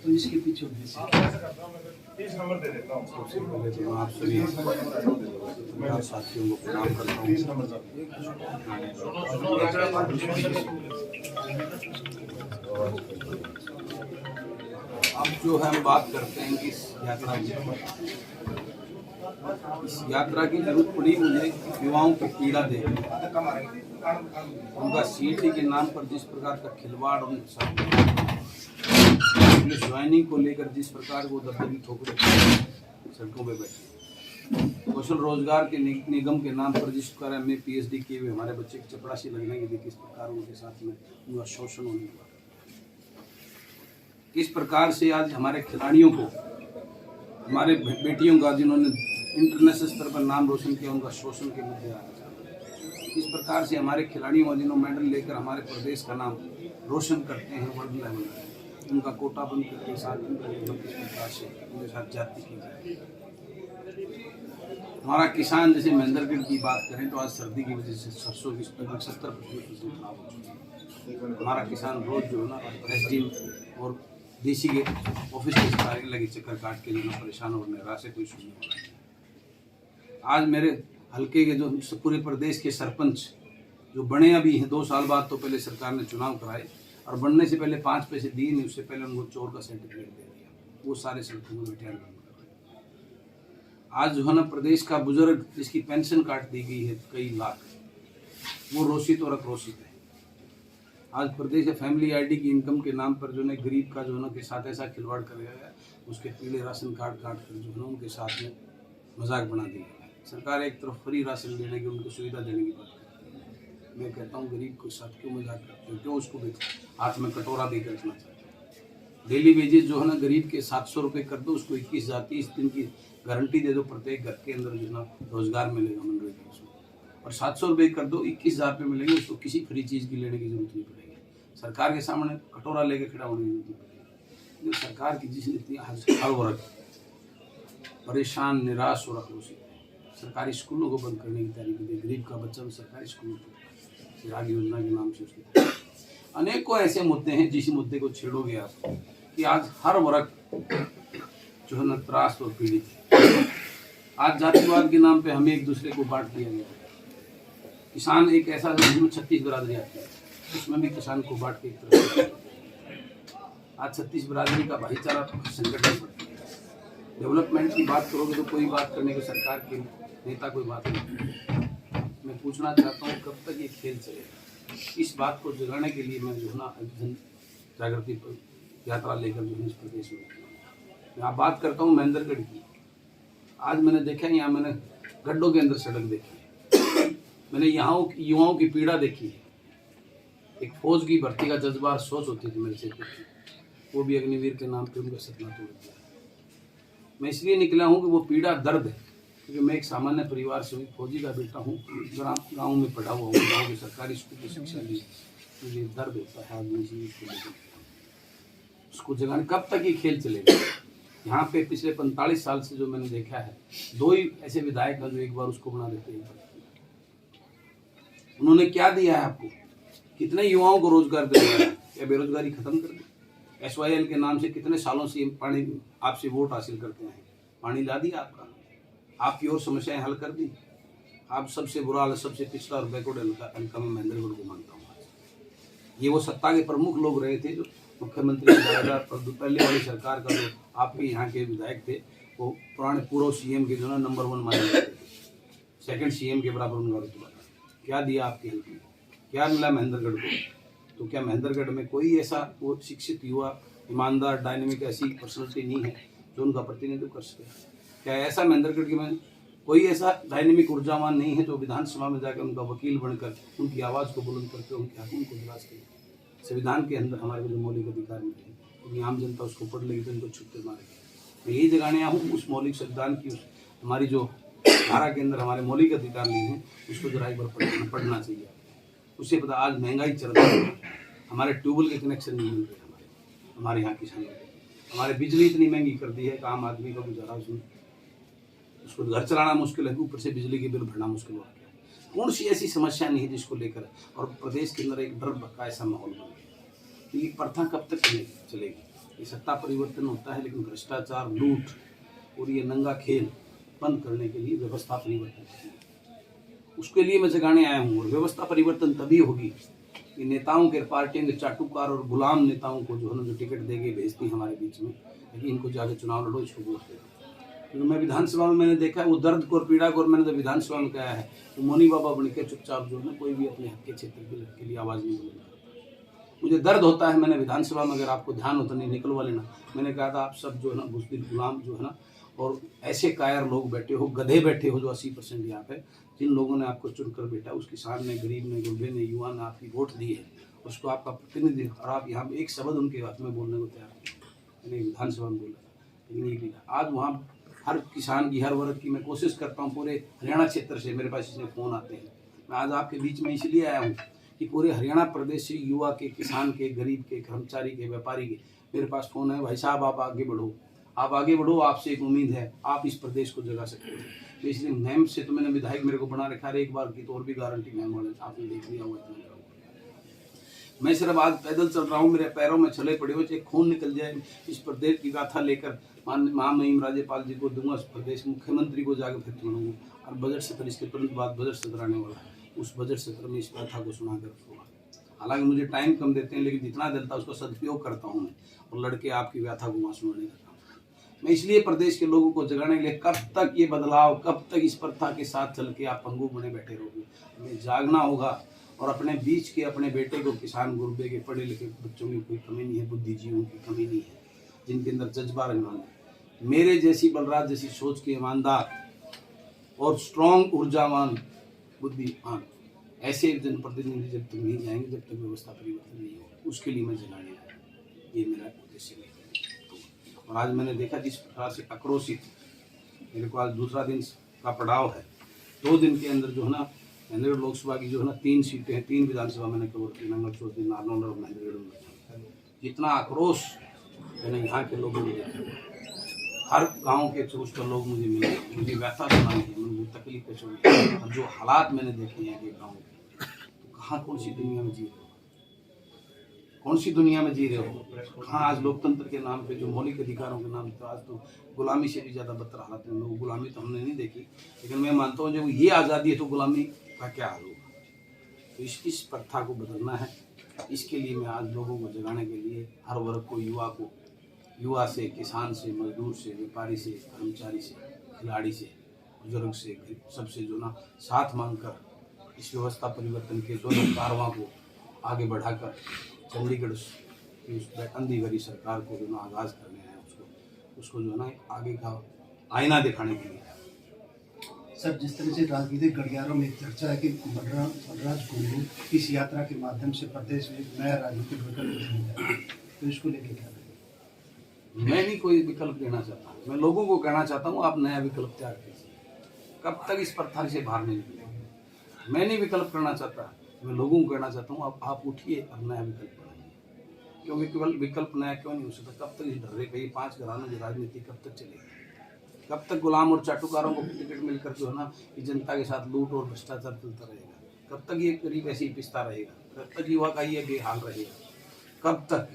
तो इसके पीछे उद्देश्य सबसे पहले तो मैं आप सभी साथियों को प्रणाम करता हूँ। अब जो है हम बात करते हैं कि इस यात्रा की जरूरत पड़ी मुझे युवाओं की पीड़ा देखने, उनका सीटी के नाम पर जिस प्रकार का खिलवाड़ और पुलिस ज्वाइनिंग को लेकर जिस प्रकार वो दबदबी ठोकरे सड़कों पे बैठे, कौशल रोजगार के निगम के नाम पर जिस प्रकार में PhD किए हुए हमारे बच्चे की चपरासी लगने के लिए किस प्रकार उनके साथ में उनका शोषण होने लगा, किस प्रकार से आज हमारे खिलाड़ियों को, हमारे बेटियों का जिन्होंने इंटरनेशनल स्तर पर नाम रोशन किया उनका शोषण के मुद्दे आ रहे, किस प्रकार से हमारे खिलाड़ियों जिन्होंने मेडल लेकर हमारे प्रदेश का नाम रोशन करते हैं वर्ल्ड लेवल पर, उनका कोटा बंद करके साथ किस प्रकार से उनके साथ जाति की जाए। हमारा किसान जैसे महेंद्रगढ़ की बात करें तो आज सर्दी की वजह से सरसों की 70% खराब हो चुकी है। हमारा किसान रोज जो है ना SDM और DC के ऑफिस के कार्यालय के चक्कर काट के जो परेशान और निराश से कोई सुनने वाला है। आज मेरे हल्के के जो पूरे प्रदेश के सरपंच जो बने अभी हैं, 2 साल बाद तो पहले सरकार ने चुनाव कराए और बनने से पहले 5 पैसे दिए नहीं, उससे पहले उनको चोर का सर्टिफिकेट दे दिया, वो सारे सड़कों में बैठे हैं। आज जो है ना प्रदेश का बुजुर्ग जिसकी पेंशन काट दी गई है कई लाख, वो रोषित और आक्रोशित है। आज प्रदेश के फैमिली ID की इनकम के नाम पर जो है गरीब का जो है ना के साथ ऐसा खिलवाड़ कर गया है, उसके पीले राशन कार्ड काट कर जो है ना उनके साथ में मजाक बना दिया है। सरकार एक तरफ फ्री राशन देने की, उनको सुविधा देने की बात करती है, मैं कहता हूँ गरीब के साथ क्यों मजाक करते हो, क्यों उसको हाथ में कटोरा देकर रखना चाहते हो। डेली वेजेस जो है ना गरीब के 700 रुपये कर दो, उसको 21 दिन की गारंटी दे दो, प्रत्येक घर के अंदर जो है ना रोजगार मिलेगा मनरेगा उसमें, और 700 रुपये कर दो 21,000 रुपये मिलेंगे, उसको किसी फ्री चीज़ की लेने की जरूरत नहीं पड़ेगी, सरकार के सामने कटोरा लेके खड़ा होने की जरूरत नहीं पड़ेगी। सरकार की जिसने इतनी हर वर्ग परेशान निराश और आक्रोशित है, सरकारी स्कूलों को बंद करने की तैयारी की थी, गरीब का बच्चा भी सरकारी स्कूलों को चिराग योजना के नाम से उसके अनेकों ऐसे मुद्दे हैं जिस मुद्दे को छेड़ोगे आप कि आज हर वर्ग जो है न त्रास और पीड़ित है। आज जातिवाद के नाम पे हमें एक दूसरे को बांट दिया गया। किसान एक ऐसा जिसमें 36 बिरादरी आती है, उसमें भी किसान को बांट के एक तरफ आज 36 बिरादरी का भाईचारा संकट में पड़ता है। डेवलपमेंट की बात करोगे तो कोई बात करने को सरकार के नेता कोई बात नहीं। मैं पूछना चाहता हूँ कब तक ये खेल चलेगा। इस बात को जगाने के लिए मैं जो है ना जन जागृति पर यात्रा लेकर जो है इस प्रदेश में मैं बात करता हूँ महेंद्रगढ़ की। आज मैंने देखा यहाँ मैंने गड्ढों के अंदर सड़क देखी, मैंने यहाँ युवाओं की पीड़ा देखी है। एक फौज की भर्ती का जज्बा और सोच होती थी मेरे से, वो भी अग्निवीर के नाम पे उनका सपना तोड़ दिया। मैं इसलिए निकला हूँ कि वो पीड़ा दर्द है, क्योंकि मैं एक सामान्य परिवार से हूँ, फौजी का बेटा हूँ, गाँव में पढ़ा हुआ हूँ, गाँव के सरकारी स्कूल की शिक्षा ली। मुझे दर्द होता है आदमी जीवित को लेकर, उसको जगाने कब तक ये खेल चलेगा। यहाँ पे पिछले 45 साल से जो मैंने देखा है, 2 ही ऐसे विधायक हैं जो एक बार उसको बना देते हैं। उन्होंने क्या दिया है आपको, कितने युवाओं को रोजगार दिया है, या बेरोजगारी खत्म कर दी। SYL के नाम से कितने सालों से पानी आपसे वोट हासिल करते हैं, पानी ला दिया आपका, आपकी और समस्याएं हल कर दी। आप सबसे बुरा हाल, सबसे पिछड़ा और बैकवर्ड हल्का में महेंद्रगढ़ को मानता हूँ। ये वो सत्ता के प्रमुख लोग रहे थे जो मुख्यमंत्री 2000 पहले वाली सरकार का जो आपके यहाँ के विधायक थे, वो पुराने पूर्व CM के जो ना नंबर 1 माने जाते थे, सेकंड CM के बराबर उनका रुतबा। क्या दिया आपके हेल्प में, क्या मिला महेंद्रगढ़ को। तो क्या महेंद्रगढ़ में कोई ऐसा वो शिक्षित युवा, ईमानदार, डायनेमिक ऐसी पर्सनैलिटी नहीं है जो उनका प्रतिनिधित्व कर सके। क्या ऐसा महेंद्रगढ़ के में कोई ऐसा डायनेमिक ऊर्जावान नहीं है जो विधानसभा में जाकर उनका वकील बनकर उनकी आवाज़ को बुलंद करके उनके हकों को तलाश करे। संविधान के अंदर हमारे को जो मौलिक अधिकार मिले हैं, क्योंकि आम जनता उसको पढ़ लेगी तो उनको छुट्टे मारेगी। मैं यही जगाने आया हूँ, उस मौलिक संविधान की उस हमारी जो धारा के अंदर हमारे मौलिक अधिकार लिए हैं, उसको जरा एक बार पढ़ना चाहिए। उससे पता आज महंगाई चल रही है, हमारे ट्यूबवेल के कनेक्शन नहीं मिल रहे हमारे यहाँ किसानों को, हमारे बिजली इतनी महंगी कर दी है कि आम आदमी का गुजारा उसको घर चलाना मुश्किल है, ऊपर से बिजली के बिल भरना मुश्किल हो गया। कौन सी ऐसी समस्या नहीं है जिसको लेकर और प्रदेश के अंदर एक डर भक्का ऐसा माहौल बन गया। ये प्रथा कब तक चलेगी। ये सत्ता परिवर्तन होता है, लेकिन भ्रष्टाचार, लूट और ये नंगा खेल बंद करने के लिए व्यवस्था परिवर्तन करना है। उसके लिए मैं जगाने आया हूँ। और व्यवस्था परिवर्तन तभी होगी कि नेताओं के, पार्टियों के चाटुकार और गुलाम नेताओं को जो है ना, जो टिकट देके भेजती हमारे बीच में, लेकिन इनको जाके चुनाव लड़ो, इसको वोट दे। क्योंकि मैं विधानसभा में मैंने देखा है वो दर्द को और पीड़ा को, और मैंने तो विधानसभा में कहा है वो मोनी बाबा बन के चुपचाप जो है ना, कोई भी अपने हक के क्षेत्र के लिए आवाज़ नहीं बुलंद करता। मुझे दर्द होता है। मैंने विधानसभा में, अगर आपको ध्यान होता नहीं, निकलवा लेना, मैंने कहा था आप सब जो है ना बुज़दिल गुलाम जो है ना, और ऐसे कायर लोग बैठे हो, गधे बैठे हो जो 80% यहाँ पे, जिन लोगों ने आपको चुनकर बैठा, उस किसान ने, गरीब ने, गुरबे ने, युवा ने आपकी वोट दी है, उसको आपका प्रतिनिधि, और आप यहाँ एक शब्द उनके हक में बोलने को तैयार नहीं। मैंने विधानसभा में बोला था, लेकिन ये भी आज वहाँ हर किसान की, हर वर्ग की मैं कोशिश करता हूँ। पूरे हरियाणा क्षेत्र से मेरे पास इसमें फ़ोन आते हैं। मैं आज आपके बीच में इसलिए आया हूँ कि पूरे हरियाणा प्रदेश से युवा के, किसान के, गरीब के, कर्मचारी के, व्यापारी के मेरे पास फ़ोन है, भाई साहब आप आगे बढ़ो, आप आगे बढ़ो, आपसे एक उम्मीद है, आप इस प्रदेश को जगा सकते हो। तो इसलिए मैम से तो मैंने विधायक मेरे को बना रखा है, एक बार की तो और भी गारंटी मैम वाले आपने देख लिया हुआ इतना। मैं सिर्फ आज पैदल चल रहा हूँ, मेरे पैरों में छले पड़े हुए, चाहे खून निकल जाए, इस प्रदेश की गाथा लेकर महामहिम राज्यपाल जी को दूंगा, प्रदेश मुख्यमंत्री को जाकर फिर सुनाऊंगा। और बजट सत्र, इसके तुरंत बाद बजट सत्र आने वाला है, उस बजट सत्र में इस गाथा को सुनाकर रखूंगा। हालांकि मुझे टाइम कम देते हैं, लेकिन जितना देता उसका सदुपयोग करता हूँ मैं, और लड़के आपकी व्यथा को वहाँ सुनाने का काम। मैं इसलिए प्रदेश के लोगों को जगाने के लिए, कब तक ये बदलाव, कब तक इस प्रथा के साथ चल के आप पंगु बने बैठे रहोगे? हमें जागना होगा, और अपने बीच के अपने बेटे को, किसान गुरबे के, पढ़े लिखे बच्चों की कोई कमी नहीं है, बुद्धिजीवियों की कमी नहीं है, जिनके अंदर जज्बा रहना है। मेरे जैसी, बलराज जैसी सोच के ईमानदार और स्ट्रॉन्ग, ऊर्जावान, बुद्धिमान ऐसे जनप्रतिनिधि जब तक नहीं जाएंगे, जब तक व्यवस्था परिवर्तन नहीं होगा। उसके लिए मैं जगाने आया, ये मेरा उद्देश्य है। और आज मैंने देखा जिस प्रकार से आक्रोशित, मेरे को आज दूसरा दिन का पड़ाव है। 2 दिन के अंदर जो है ना, महेंद्रगढ़ लोकसभा की जो है ना 3 सीटें हैं, 3 विधानसभा मैंने कवर की, नंगलचोटी, नारनौल और महेंद्रगढ़ में। जितना आक्रोश मैंने यहाँ के लोगों ने देखा, हर गांव के 64 लोग मुझे मिले, मुझे व्यथा सुनाई है, मुझे तकलीफें सुनी, और जो हालात मैंने देखे हैं कि गाँव के, तो कहाँ कौन सी दुनिया में जी रहे हो, कौन सी दुनिया में जी रहे हो? कहाँ आज लोकतंत्र के नाम पे, जो मौलिक अधिकारों के नाम पे, आज तो गुलामी से भी ज़्यादा बदतर हालत में लोग। गुलामी तो हमने नहीं देखी, लेकिन मैं मानता हूँ जब ये आज़ादी है तो गुलामी का क्या हाल होगा। तो इस प्रथा को बदलना है। इसके लिए मैं आज लोगों को जगाने के लिए, हर वर्ग को, युवा से, किसान से, मजदूर से, व्यापारी से, कर्मचारी से, खिलाड़ी से, बुजुर्ग से, सबसे जो ना साथ मांगकर इस व्यवस्था परिवर्तन के दोनों कारवां को आगे बढ़ाकर चंडीगढ़ की उस अंधीगरी सरकार को जो ना आगाज़ करने हैं, उसको जो है ना आगे का आईना दिखाने के लिए। सर, जिस तरह से राजनीतिक गलियारों में चर्चा है कि बलराज कुंडू इस यात्रा के माध्यम से प्रदेश में नया राजनीतिक विकल्प देंगे, तो इसको लेकर क्या करें? मैं नहीं कोई विकल्प देना चाहता हूँ, मैं लोगों को कहना चाहता हूँ आप नया विकल्प तैयार कीजिए। कब तक इस प्रथा से बाहर नहीं निकलेंगे? मैं नहीं विकल्प करना चाहता, मैं लोगों को कहना चाहता हूँ आप उठिए और नया विकल्प बनाइए। क्योंकि केवल विकल्प नया क्यों नहीं हो सकता? कब तक इस ढर्रे पे ये 5 घरानों की राजनीति कब तक चलेगी? कब तक गुलाम और चाटुकारों को टिकट मिलकर जो है ना ये जनता के साथ लूट और भ्रष्टाचार चलता रहेगा? कब तक ये गरीब ऐसे ही पिसता रहेगा? कब तक युवा का ये बेहाल रहेगा? कब तक?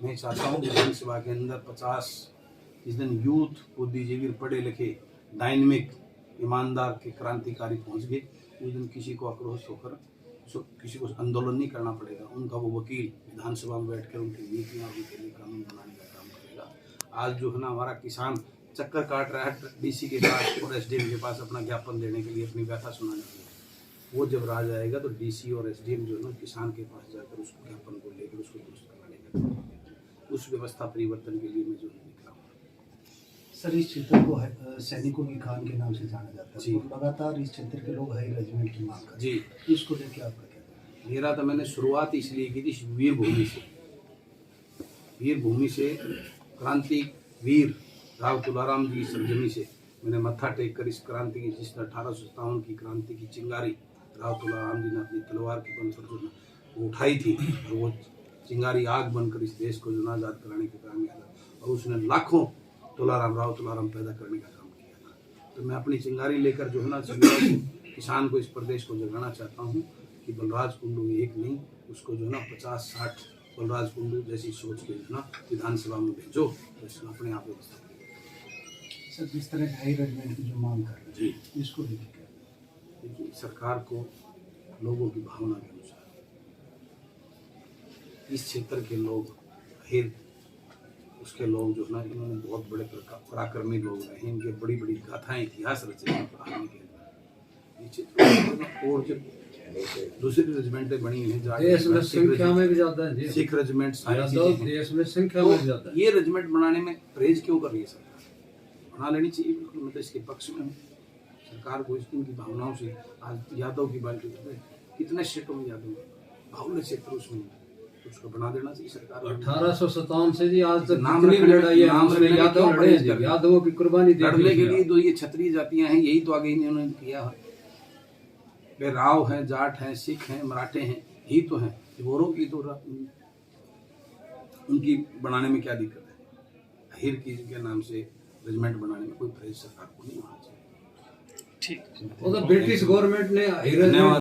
मैं चाहता हूँ विधानसभा के अंदर 50 जिस दिन यूथ, बुद्धिजीवी, पढ़े लिखे, डायनेमिक, ईमानदार के क्रांतिकारी पहुँच गए, उस दिन किसी को आक्रोश होकर किसी को आंदोलन नहीं करना पड़ेगा। उनका वो वकील विधानसभा में बैठकर उनकी नीतियाँ, उनके लिए कानून बनाने का काम करेगा। आज जो है ना हमारा किसान चक्कर काट रहा है डीसी के पास और एसडीएम के पास अपना ज्ञापन देने के लिए, अपनी व्यथा सुनाने के लिए, वो जब राज आएगा तो डीसी और एसडीएम जो है ना किसान के पास जाकर उस ज्ञापन को लेकर उसको दुरुस्त कराने का, उस व्यवस्था परिवर्तन के लिए मैं जो निकला हूँ। सर, इस क्षेत्र को सैनिकों की खान के नाम से जाना जाता है, तो लगातार इस क्षेत्र के लोग हाई रेजिमेंट की मांग करते हैं, जी, इसको लेकर आपका क्या कहना है? मेरा तो मैंने शुरुआत इसलिए की थी वीरभूमि से, वीरभूमि से क्रांति वीर राव तुलाराम जी सरजमी से मैंने मत्था टेक कर इस क्रांति की, जिस 1857 की क्रांति की चिंगारी राव तुलाराम जी ने अपनी तलवार के बल पर जो वो उठाई थी, और वो चिंगारी आग बनकर इस देश को जो आज़ाद कराने का काम किया था, और उसने लाखों राव तुलाराम पैदा करने का काम किया था। तो मैं अपनी चिंगारी लेकर जो है ना किसान को, इस प्रदेश को जगाना चाहता हूँ कि बलराज कुंडू एक नहीं, उसको जो है ना 50-60 बलराज कुंडू जैसी सोच के ना विधानसभा में भेजो, तो इसमें अपने आप व्यवस्था सर जिस तरह हाई रेजिमेंट की जो मांग कर रहे जी। हैं इसको लेकर क्या? देखिए, सरकार को लोगों की भावना के अनुसार इस क्षेत्र के लोग हिर उसके लोग जो है ना, इन्होंने बहुत बड़े पराक्रमी लोग रहे हैं, इनके बड़ी बड़ी गाथाएं इतिहास रचे हैं पढ़ाने के लिए। ये क्षेत्र और जो दूसरी रेजिमेंटें बनी हुई हैं, देश में संख्या में भी ज्यादा है जी। सिख रेजिमेंट, सारी यादव चीजें हैं। देश में संख्या में भी ज्यादा है। ये रेजिमेंट बनाने में परहेज क्यों कर रही है सरकार? बना लेनी चाहिए, बिल्कुल मैं तो इसके पक्ष में हूँ। सरकार को इनकी भावनाओं से, आज यादव की बात कितने क्षेत्रों में यादव बाहुल्य क्षेत्र उसमें, तो उसको बना देना चाहिए सरकार को। 1857 से जी आज तक नाम जितनी रखने- लड़ाई है नाम उसमें रखने में यादव क्यों लड़े परहेज हैं कर जी। रहे हैं? यादवों की कुर्बानी दे लड़ने के दी लिए जो ये क्षत्रिय जातियां हैं, यही तो आगे इन्होंने किया है। वे राव हैं, जाट हैं, सिख हैं, मराठे हैं, यही तो हैं। गोरों की तो उनकी बनाने में क्या दिक्कत है? हिर की के नाम से रेजिमेंट बनाने में कोई परहेज सरकार को नहीं होना चाहिए। ठीक। वो तो ब्रिटिश गवर्नमेंट ने धन्यवाद।